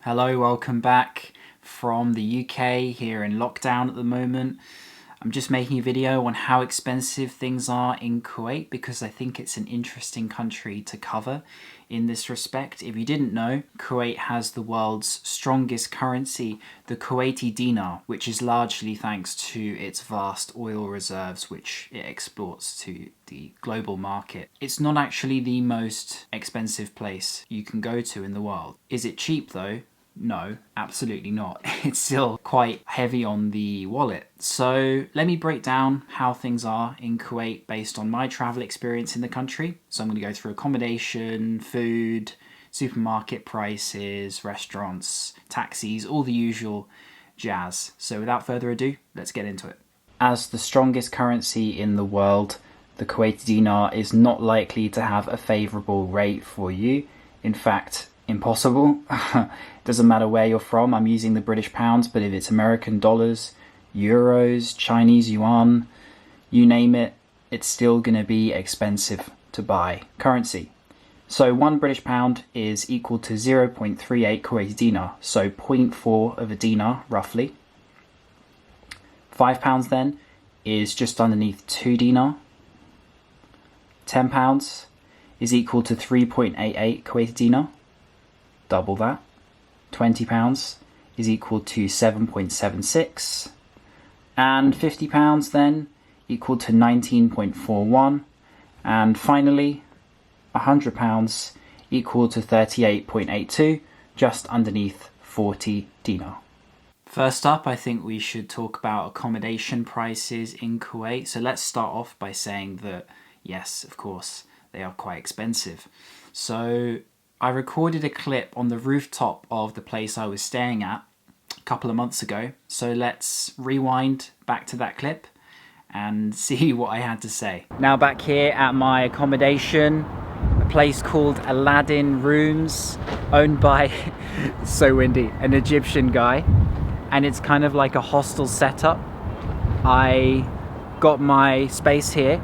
Hello, welcome back from the UK, here in lockdown at the moment. I'm just making a video on how expensive things are in Kuwait because I think it's an interesting country to cover in this respect. If you didn't know, Kuwait has the world's strongest currency, the Kuwaiti Dinar, which is largely thanks to its vast oil reserves which it exports to the global market. It's not actually the most expensive place you can go to in the world. Is it cheap though? No, absolutely not. It's still quite heavy on the wallet. So let me break down how things are in Kuwait based on my travel experience in the country. So I'm going to go through accommodation, food, supermarket prices, restaurants, taxis, all the usual jazz. So without further ado, let's get into it. As the strongest currency in the world, the Kuwaiti dinar is not likely to have a favourable rate for you. In fact, impossible. Doesn't matter where you're from. I'm using the British pounds, but if it's American dollars, euros, Chinese yuan, you name it, it's still going to be expensive to buy currency. So one British pound is equal to 0.38 Kuwaiti dinar, so 0.4 of a dinar roughly. £5 then is just underneath 2 dinar. £10 is equal to 3.88 Kuwaiti dinar. Double that. £20 is equal to 7.76, and £50 then equal to 19.41, and finally £100 equal to 38.82, just underneath 40 dinar. First up, I think we should talk about accommodation prices in Kuwait. So let's start off by saying that yes, of course, they are quite expensive. So I recorded a clip on the rooftop of the place I was staying at a couple of months ago. So let's rewind back to that clip and see what I had to say. Now back here at my accommodation, a place called Aladdin Rooms, owned by, so windy, an Egyptian guy. And it's kind of like a hostel setup. I got my space here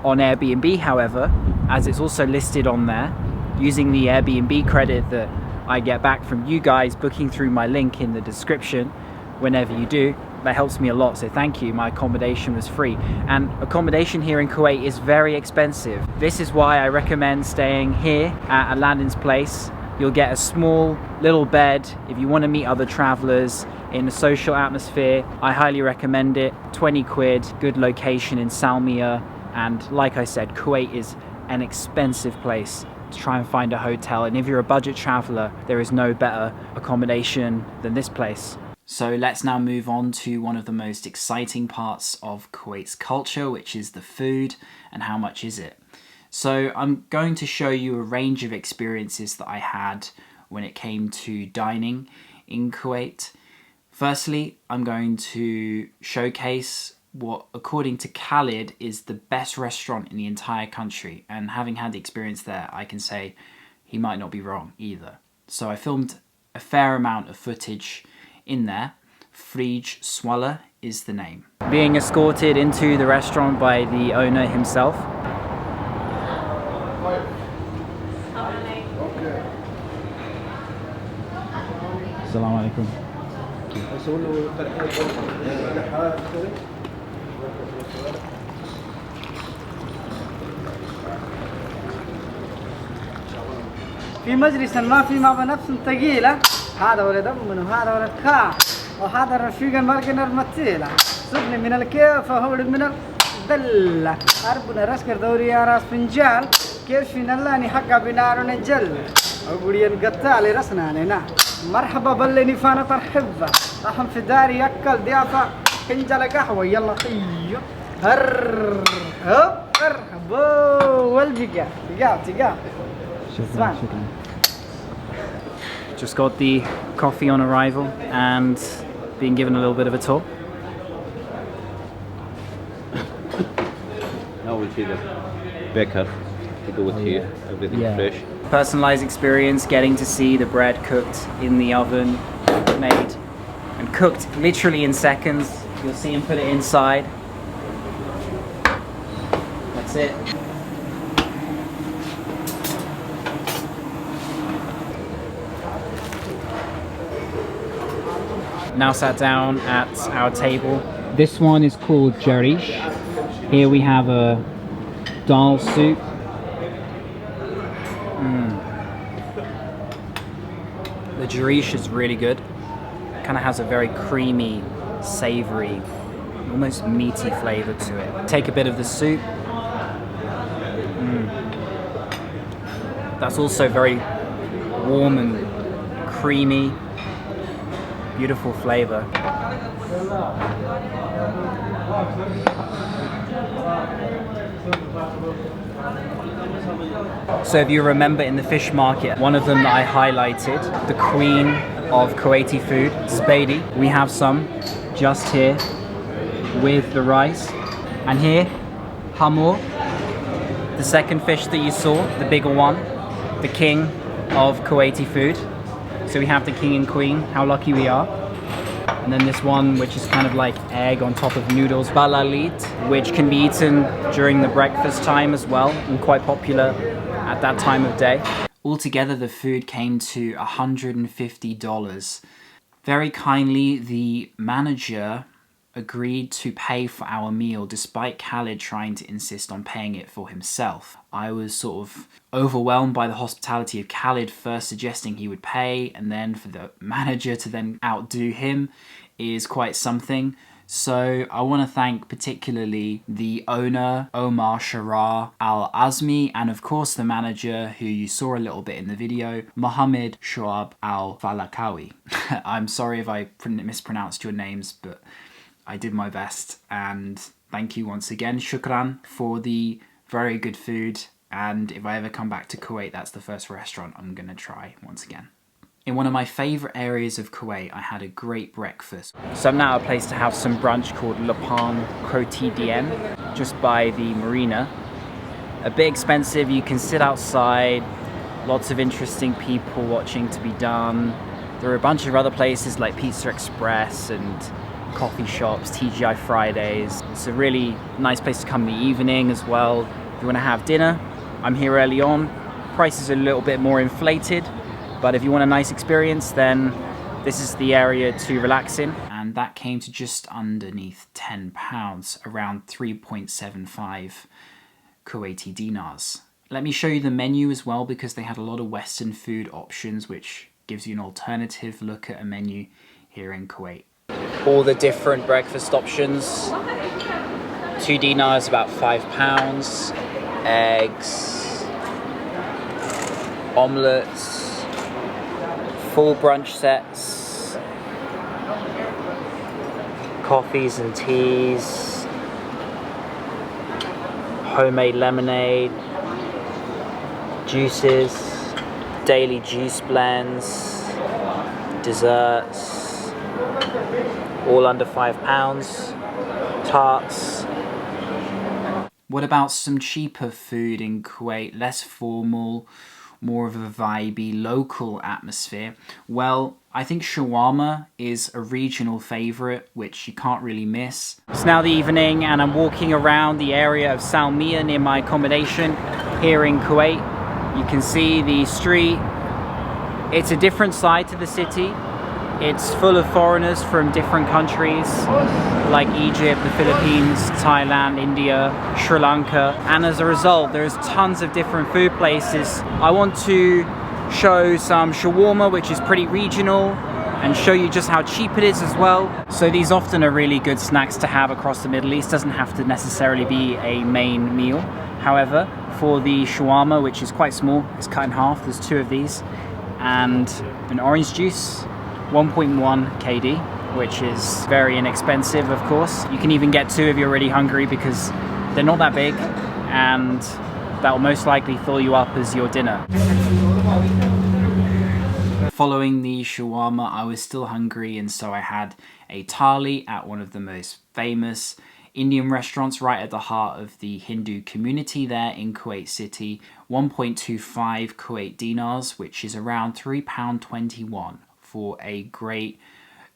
on Airbnb, however, as it's also listed on there, using the Airbnb credit that I get back from you guys booking through my link in the description whenever you do. That helps me a lot, so thank you. My accommodation was free. And accommodation here in Kuwait is very expensive. This is why I recommend staying here at Aladdin's place. You'll get a small little bed if you want to meet other travelers in a social atmosphere. I highly recommend it. 20 quid, good location in Salmiya. And like I said, Kuwait is an expensive place to try and find a hotel, and if you're a budget traveler, there is no better accommodation than this place. So let's now move on to one of the most exciting parts of Kuwait's culture, which is the food and how much is it. So I'm going to show you a range of experiences that I had when it came to dining in Kuwait. Firstly, I'm going to showcase what, according to Khalid, is the best restaurant in the entire country. And having had the experience there, I can say he might not be wrong either. So I filmed a fair amount of footage in there. Frij Swallow is the name. Being escorted into the restaurant by the owner himself. Assalamu alaikum. في مجلس ما في ما بنفس ثقيلة هذا ولد أمه وهذا ولد كا وهذا رفيق المرجنر متيلة سبني من الكيف وهو من الدلة أربنا رسكر دوري يا راس فنجال كيف في نلاني حقا بنار نجل أقولي القتالي رسنا لنا مرحبا بلني فانا ترحبا أحم في داري أكل ضيافة فنجال قهوة يلا خيو هر هو مرحبا والبقى تقام Shukran. Just got the coffee on arrival and being given a little bit of a tour. Now we see the baker to do it here, everything fresh. Personalized experience, getting to see the bread cooked in the oven, made and cooked literally in seconds. You'll see him put it inside. That's it. Now sat down at our table. This one is called jarish. Here we have a dal soup. The jarish is really good. Kind of has a very creamy, savory, almost meaty flavor to it. Take a bit of the soup. That's also very warm and creamy. Beautiful flavor. So if you remember in the fish market, one of them that I highlighted, the queen of Kuwaiti food, spady. We have some just here with the rice. And here, hamur, the second fish that you saw, the bigger one, the king of Kuwaiti food. So we have the king and queen, how lucky we are. And then this one, which is kind of like egg on top of noodles, balalit, which can be eaten during the breakfast time as well, and quite popular at that time of day. Altogether, the food came to $150. Very kindly, the manager agreed to pay for our meal despite Khalid trying to insist on paying it for himself. I was sort of overwhelmed by the hospitality of Khalid first suggesting he would pay, and then for the manager to then outdo him is quite something. So I want to thank particularly the owner, Omar Sharah Al-Azmi, and of course the manager who you saw a little bit in the video, Mohammed Shoab Al-Falakawi. I'm sorry if I mispronounced your names, but I did my best, and thank you once again, shukran, for the very good food. And if I ever come back to Kuwait, that's the first restaurant I'm gonna try once again. In one of my favourite areas of Kuwait, I had a great breakfast. So I'm now at a place to have some brunch called Lapang Quotidian, just by the marina. A bit expensive, you can sit outside, lots of interesting people watching to be done. There are a bunch of other places like Pizza Express and coffee shops, TGI Fridays. It's a really nice place to come in the evening as well. If you want to have dinner, I'm here early on. Prices are a little bit more inflated, but if you want a nice experience, then this is the area to relax in. And that came to just underneath £10, around 3.75 Kuwaiti dinars. Let me show you the menu as well, because they had a lot of Western food options, which gives you an alternative look at a menu here in Kuwait. All the different breakfast options. 2 dinars, about £5. Eggs, omelettes, full brunch sets, coffees and teas, homemade lemonade, juices, daily juice blends, desserts, all under £5, tarts. What about some cheaper food in Kuwait, less formal, more of a vibey, local atmosphere? Well, I think shawarma is a regional favourite, which you can't really miss. It's now the evening and I'm walking around the area of Salmiya near my accommodation here in Kuwait. You can see the street. It's a different side to the city. It's full of foreigners from different countries like Egypt, the Philippines, Thailand, India, Sri Lanka. And as a result, there's tons of different food places. I want to show some shawarma, which is pretty regional, and show you just how cheap it is as well. So these often are really good snacks to have across the Middle East. Doesn't have to necessarily be a main meal. However, for the shawarma, which is quite small, it's cut in half, there's 2 of these, and an orange juice, 1.1 KD, which is very inexpensive, of course. You can even get 2 if you're already hungry, because they're not that big, and that will most likely fill you up as your dinner. Following the shawarma, I was still hungry, and so I had a thali at one of the most famous Indian restaurants right at the heart of the Hindu community there in Kuwait City. 1.25 Kuwait dinars, which is around £3.21 for a great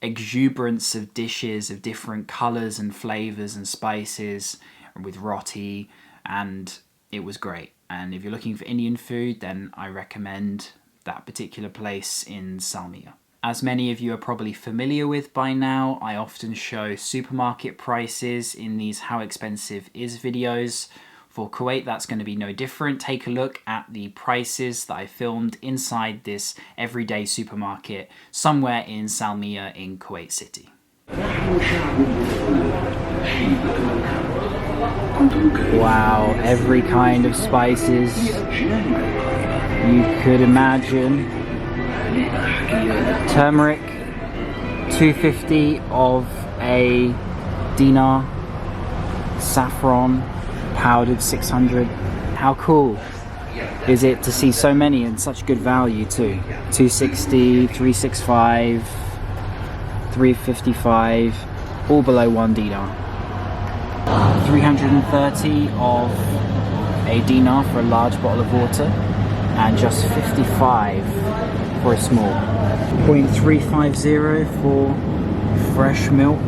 exuberance of dishes of different colours and flavours and spices with roti, and it was great. And if you're looking for Indian food, then I recommend that particular place in Salmiya. As many of you are probably familiar with by now, I often show supermarket prices in these How Expensive Is videos. For Kuwait, that's going to be no different. Take a look at the prices that I filmed inside this everyday supermarket somewhere in Salmiya in Kuwait City. Wow, every kind of spices you could imagine. Turmeric, 250 of a dinar. Saffron, powdered, 600. How cool is it to see so many and such good value too? 260, 365, 355, all below 1 dinar. 330 of a dinar for a large bottle of water, and just 55 for a small. 0.350 for fresh milk.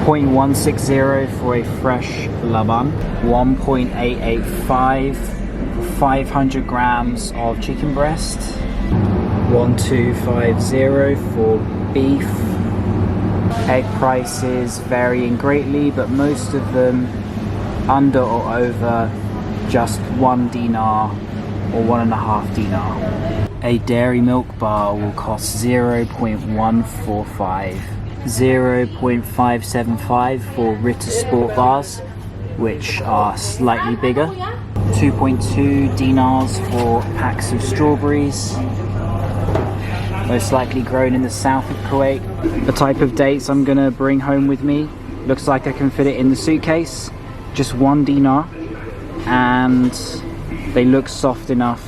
0.160 for a fresh laban. 1.885 for 500 grams of chicken breast. 1250 for beef. Egg prices varying greatly, but most of them under or over just 1 dinar or 1.5 dinar. A dairy milk bar will cost 0.145, 0.575 for Ritter Sport bars, which are slightly bigger, 2.2 dinars for packs of strawberries, most likely grown in the south of Kuwait. The type of dates I'm gonna bring home with me, looks like I can fit it in the suitcase, just 1 dinar, and they look soft enough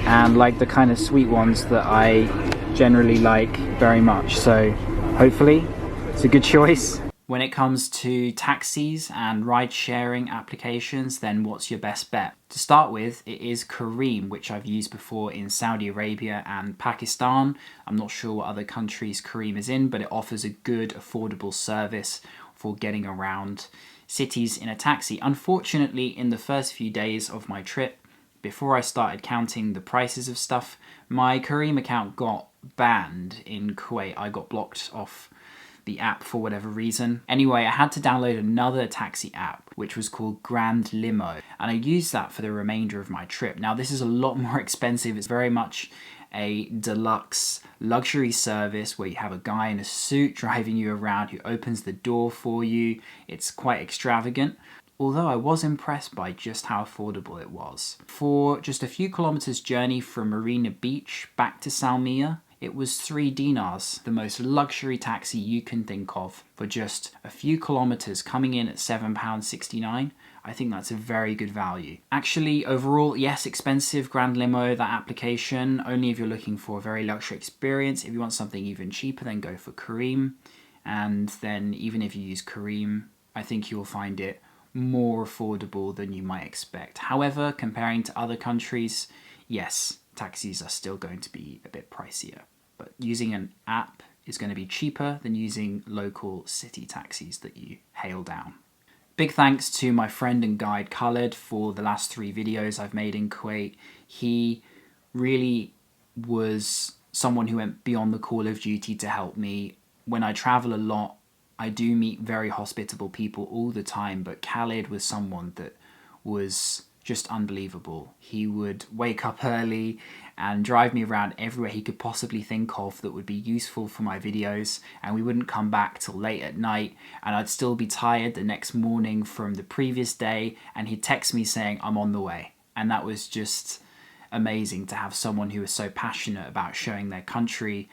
and like the kind of sweet ones that I generally like very much, so hopefully it's a good choice. When it comes to taxis and ride-sharing applications, then what's your best bet? To start with, it is Careem, which I've used before in Saudi Arabia and Pakistan. I'm not sure what other countries Careem is in, but it offers a good, affordable service for getting around cities in a taxi. Unfortunately, in the first few days of my trip, before I started counting the prices of stuff, my Careem account got banned in Kuwait. I got blocked off the app for whatever reason. Anyway, I had to download another taxi app, which was called Grand Limo, and I used that for the remainder of my trip. Now, this is a lot more expensive. It's very much a deluxe luxury service where you have a guy in a suit driving you around who opens the door for you. It's quite extravagant, although I was impressed by just how affordable it was. For just a few kilometers journey from Marina Beach back to Salmiya, it was 3 dinars, the most luxury taxi you can think of, for just a few kilometers, coming in at £7.69. I think that's a very good value. Actually, overall, yes, expensive Grand Limo, that application, only if you're looking for a very luxury experience. If you want something even cheaper, then go for Careem. And then even if you use Careem, I think you'll find it more affordable than you might expect. However, comparing to other countries, yes, taxis are still going to be a bit pricier. But using an app is going to be cheaper than using local city taxis that you hail down. Big thanks to my friend and guide Khaled for the last 3 videos I've made in Kuwait. He really was someone who went beyond the call of duty to help me. When I travel a lot, I do meet very hospitable people all the time, but Khaled was someone that was just unbelievable. He would wake up early and drive me around everywhere he could possibly think of that would be useful for my videos, and we wouldn't come back till late at night, and I'd still be tired the next morning from the previous day, and he'd text me saying, "I'm on the way." And that was just amazing to have someone who was so passionate about showing their country,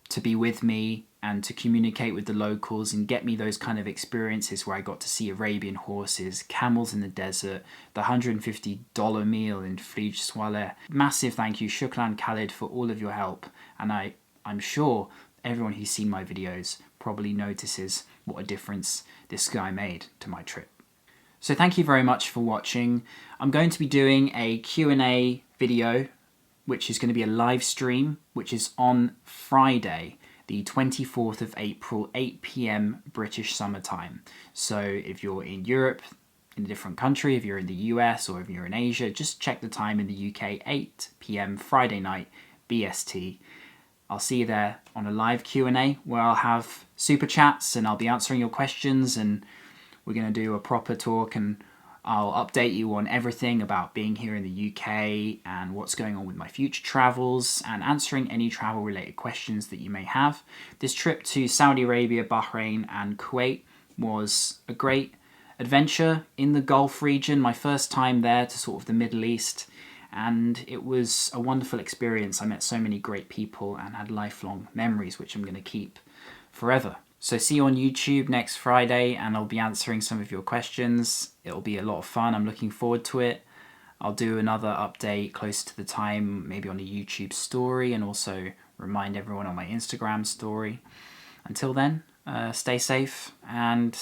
to be with me and to communicate with the locals and get me those kind of experiences where I got to see Arabian horses, camels in the desert, the $150 meal in Frij Swaleh. Massive thank you, Shukran Khaled, for all of your help. And I'm sure everyone who's seen my videos probably notices what a difference this guy made to my trip. So thank you very much for watching. I'm going to be doing a Q&A video, which is going to be a live stream, which is on Friday, the 24th of April, 8 p.m. British summer time. So if you're in Europe, in a different country, if you're in the US or if you're in Asia, just check the time in the UK, 8 p.m. Friday night, BST. I'll see you there on a live Q&A where I'll have super chats and I'll be answering your questions, and we're going to do a proper talk, and I'll update you on everything about being here in the UK and what's going on with my future travels, and answering any travel related questions that you may have. This trip to Saudi Arabia, Bahrain and Kuwait was a great adventure in the Gulf region, my first time there to sort of the Middle East, and it was a wonderful experience. I met so many great people and had lifelong memories which I'm going to keep forever. So see you on YouTube next Friday, and I'll be answering some of your questions. It'll be a lot of fun. I'm looking forward to it. I'll do another update close to the time, maybe on a YouTube story, and also remind everyone on my Instagram story. Until then, stay safe and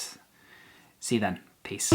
see you then. Peace.